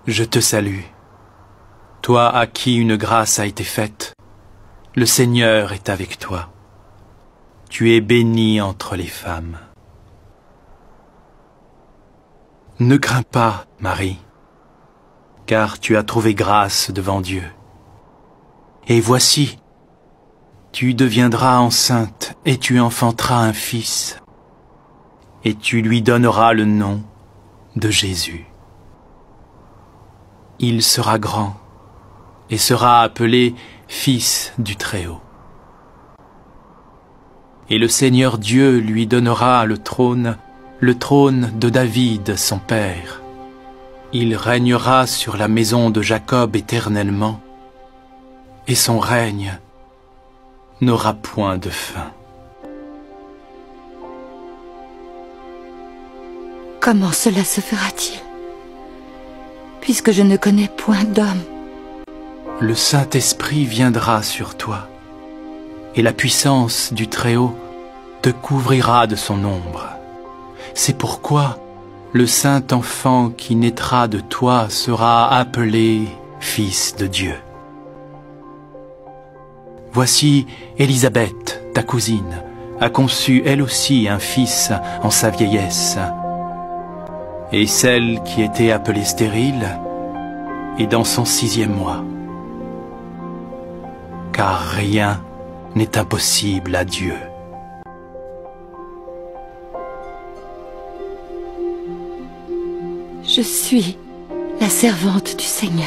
Je te salue, toi à qui une grâce a été faite. Le Seigneur est avec toi. Tu es bénie entre les femmes. Ne crains pas, Marie, car tu as trouvé grâce devant Dieu. Et voici, tu deviendras enceinte et tu enfanteras un fils, et tu lui donneras le nom de Jésus. Il sera grand et sera appelé Fils du Très-Haut. Et le Seigneur Dieu lui donnera le trône de David son père. Il régnera sur la maison de Jacob éternellement, et son règne n'aura point de fin. Comment cela se fera-t-il, puisque je ne connais point d'homme? Le Saint-Esprit viendra sur toi, et la puissance du Très-Haut te couvrira de son ombre. C'est pourquoi le saint enfant qui naîtra de toi sera appelé Fils de Dieu. Voici Élisabeth, ta cousine, a conçu elle aussi un fils en sa vieillesse. Et celle qui était appelée stérile est dans son 6e mois. Car rien n'est impossible à Dieu. Je suis la servante du Seigneur.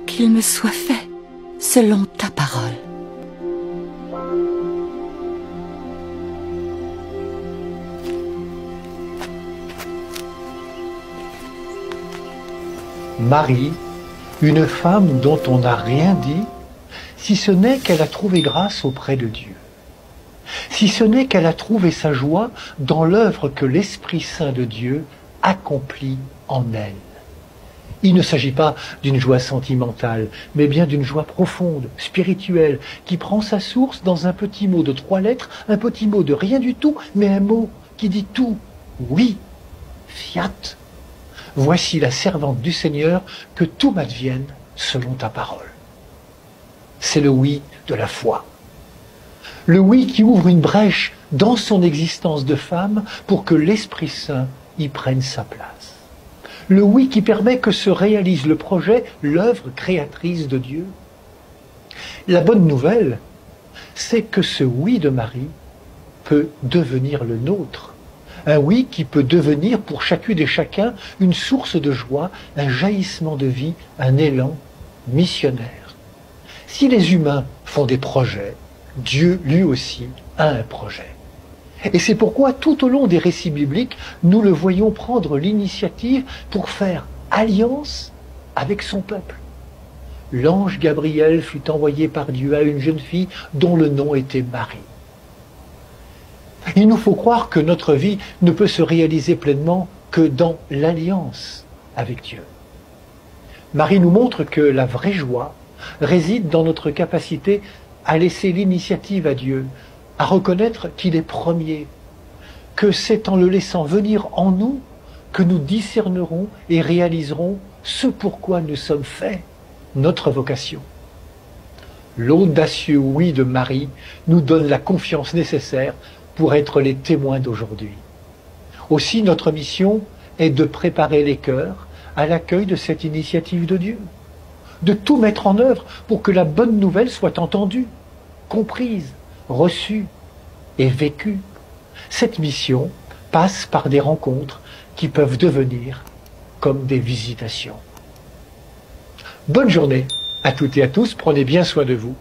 Qu'il me soit fait selon ta parole. Marie, une femme dont on n'a rien dit, si ce n'est qu'elle a trouvé grâce auprès de Dieu, si ce n'est qu'elle a trouvé sa joie dans l'œuvre que l'Esprit Saint de Dieu accomplit en elle. Il ne s'agit pas d'une joie sentimentale, mais bien d'une joie profonde, spirituelle, qui prend sa source dans un petit mot de 3 lettres, un petit mot de rien du tout, mais un mot qui dit tout. Oui, fiat. Voici la servante du Seigneur, que tout m'advienne selon ta parole. C'est le oui de la foi. Le oui qui ouvre une brèche dans son existence de femme pour que l'Esprit Saint y prenne sa place. Le oui qui permet que se réalise le projet, l'œuvre créatrice de Dieu. La bonne nouvelle, c'est que ce oui de Marie peut devenir le nôtre. Un oui qui peut devenir pour chacune et chacun une source de joie, un jaillissement de vie, un élan missionnaire. Si les humains font des projets, Dieu lui aussi a un projet. Et c'est pourquoi tout au long des récits bibliques, nous le voyons prendre l'initiative pour faire alliance avec son peuple. L'ange Gabriel fut envoyé par Dieu à une jeune fille dont le nom était Marie. Il nous faut croire que notre vie ne peut se réaliser pleinement que dans l'alliance avec Dieu. Marie nous montre que la vraie joie réside dans notre capacité à laisser l'initiative à Dieu, à reconnaître qu'il est premier, que c'est en le laissant venir en nous que nous discernerons et réaliserons ce pourquoi nous sommes faits, notre vocation. L'audacieux oui de Marie nous donne la confiance nécessaire pour être les témoins d'aujourd'hui. Aussi, notre mission est de préparer les cœurs à l'accueil de cette initiative de Dieu, de tout mettre en œuvre pour que la bonne nouvelle soit entendue, comprise, reçue et vécue. Cette mission passe par des rencontres qui peuvent devenir comme des visitations. Bonne journée à toutes et à tous, prenez bien soin de vous.